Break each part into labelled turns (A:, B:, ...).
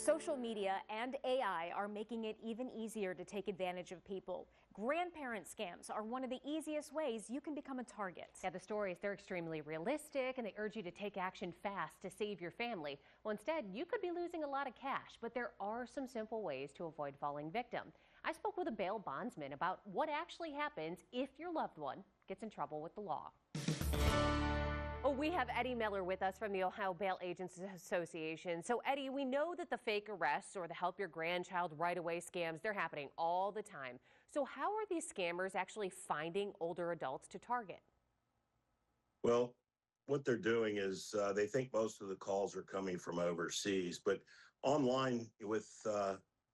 A: Social media and AI are making it even easier to take advantage of people. Grandparent scams are one of the easiest ways you can become a target.
B: Yeah, the stories, they're extremely realistic and they urge you to take action fast to save your family. Well, instead, you could be losing a lot of cash, but there are some simple ways to avoid falling victim. I spoke with a bail bondsman about what actually happens if your loved one gets in trouble with the law. Oh, we have Eddie Miller with us from the Ohio Bail Agents Association. So, Eddie, we know that the fake arrests or the help your grandchild right away scams, they're happening all the time. So how are these scammers actually finding older adults to target?
C: Well, what they're doing is they think most of the calls are coming from overseas, but online with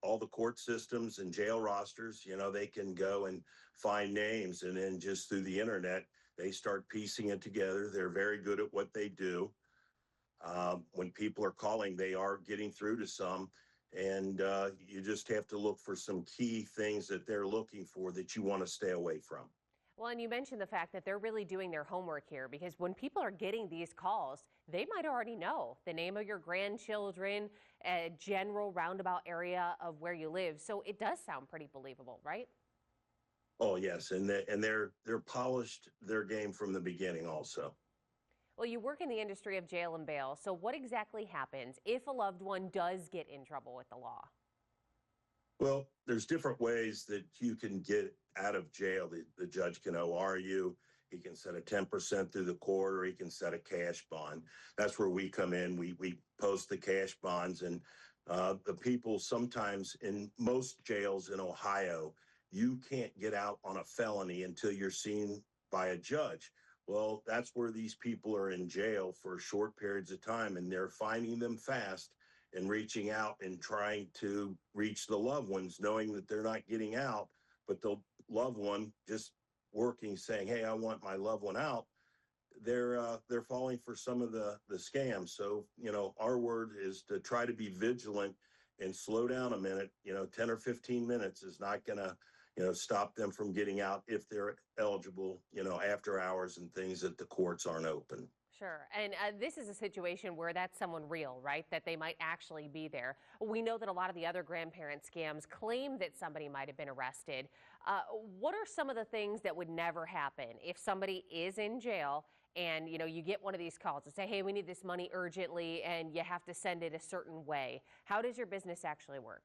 C: all the court systems and jail rosters, they can go and find names, and then just through the internet, they start piecing it together. They're very good at what they do. When people are calling, they are getting through to some, and you just have to look for some key things that they're looking for that you want to stay away from.
B: Well, and you mentioned the fact that they're really doing their homework here, because when people are getting these calls, they might already know the name of your grandchildren, a general roundabout area of where you live. So it does sound pretty believable, right?
C: Oh, yes, and they're polished their game from the beginning also.
B: Well, you work in the industry of jail and bail, so what exactly happens if a loved one does get in trouble with the law?
C: Well, there's different ways that you can get out of jail. The judge can OR you. He can set a 10% through the court, or he can set a cash bond. That's where we come in. We post the cash bonds, and the people sometimes in most jails in Ohio, you can't get out on a felony until you're seen by a judge. Well, that's where these people are in jail for short periods of time, and they're finding them fast and reaching out and trying to reach the loved ones, knowing that they're not getting out, but the loved one just working, saying, hey, I want my loved one out. They're falling for some of the scams. So, our word is to try to be vigilant and slow down a minute. 10 or 15 minutes is not going to stop them from getting out if they're eligible, after hours and things that the courts aren't open.
B: Sure. And this is a situation where that's someone real, right? That they might actually be there. We know that a lot of the other grandparent scams claim that somebody might have been arrested. What are some of the things that would never happen if somebody is in jail and, you get one of these calls and say, hey, we need this money urgently and you have to send it a certain way? How does your business actually work?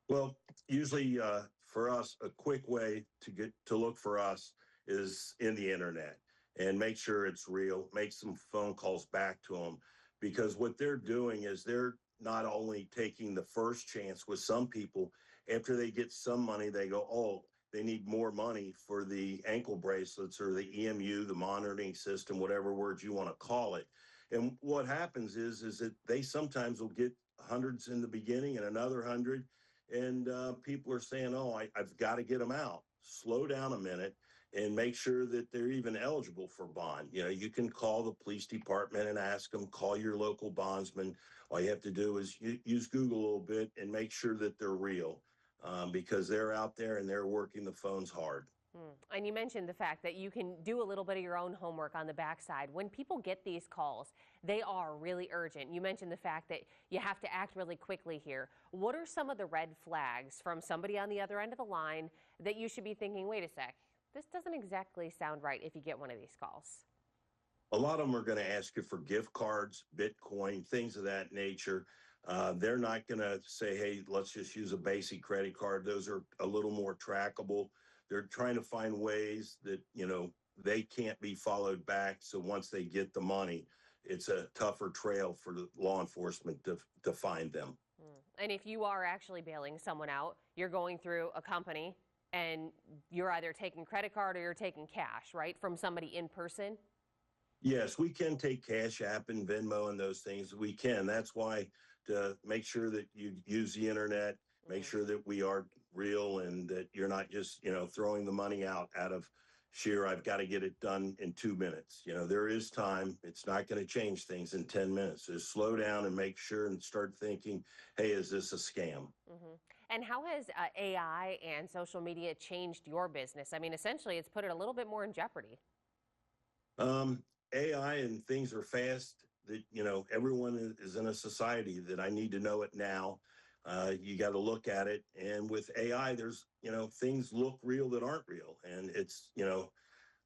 C: Well, usually for us, a quick way to look for us is in the internet, and make sure it's real. Make some phone calls back to them, because what they're doing is they're not only taking the first chance with some people. After they get some money, they go, oh, they need more money for the ankle bracelets or the EMU, the monitoring system, whatever word you want to call it. And what happens is that they sometimes will get hundreds in the beginning and another 100. And people are saying, oh, I've got to get them out. Slow down a minute and make sure that they're even eligible for bond. You can call the police department and ask them, call your local bondsman. All you have to do is use Google a little bit and make sure that they're real, because they're out there and they're working the phones hard.
B: And you mentioned the fact that you can do a little bit of your own homework on the backside. When people get these calls, they are really urgent. You mentioned the fact that you have to act really quickly here. What are some of the red flags from somebody on the other end of the line that you should be thinking, wait a sec, this doesn't exactly sound right if you get one of these calls?
C: A lot of them are going to ask you for gift cards, Bitcoin, things of that nature. They're not going to say, hey, let's just use a basic credit card. Those are a little more trackable. They're trying to find ways that, they can't be followed back. So once they get the money, it's a tougher trail for the law enforcement to find them.
B: And if you are actually bailing someone out, you're going through a company and you're either taking credit card or you're taking cash, right, from somebody in person?
C: Yes, we can take Cash App and Venmo and those things. We can. That's why, to make sure that you use the internet, make sure that we are real and that you're not just, throwing the money out of sheer, I've got to get it done in 2 minutes. There is time. It's not going to change things in 10 minutes. Just slow down and make sure and start thinking, hey, is this a scam?
B: And how has AI and social media changed your business? I mean, essentially, it's put it a little bit more in jeopardy.
C: AI and things are fast. that, everyone is in a society that I need to know it now. You got to look at it. And with AI, there's, things look real that aren't real. And it's,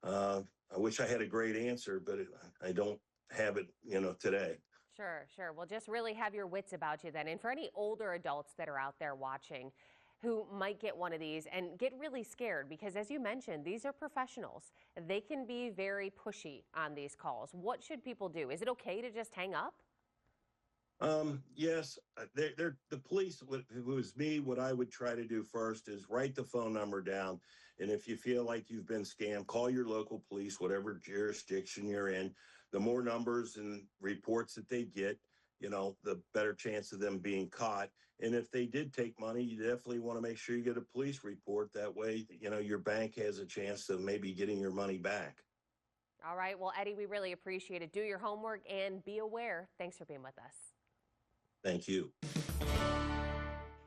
C: I wish I had a great answer, but I don't have it, today.
B: Sure, sure. Well, just really have your wits about you then. And for any older adults that are out there watching who might get one of these and get really scared, because as you mentioned, these are professionals. They can be very pushy on these calls. What should people do? Is it okay to just hang up?
C: Yes, the police, if it was me, what I would try to do first is write the phone number down. And if you feel like you've been scammed, call your local police, whatever jurisdiction you're in. The more numbers and reports that they get, the better chance of them being caught. And if they did take money, you definitely want to make sure you get a police report. That way, your bank has a chance of maybe getting your money back.
B: All right. Well, Eddie, we really appreciate it. Do your homework and be aware. Thanks for being with us.
C: Thank you.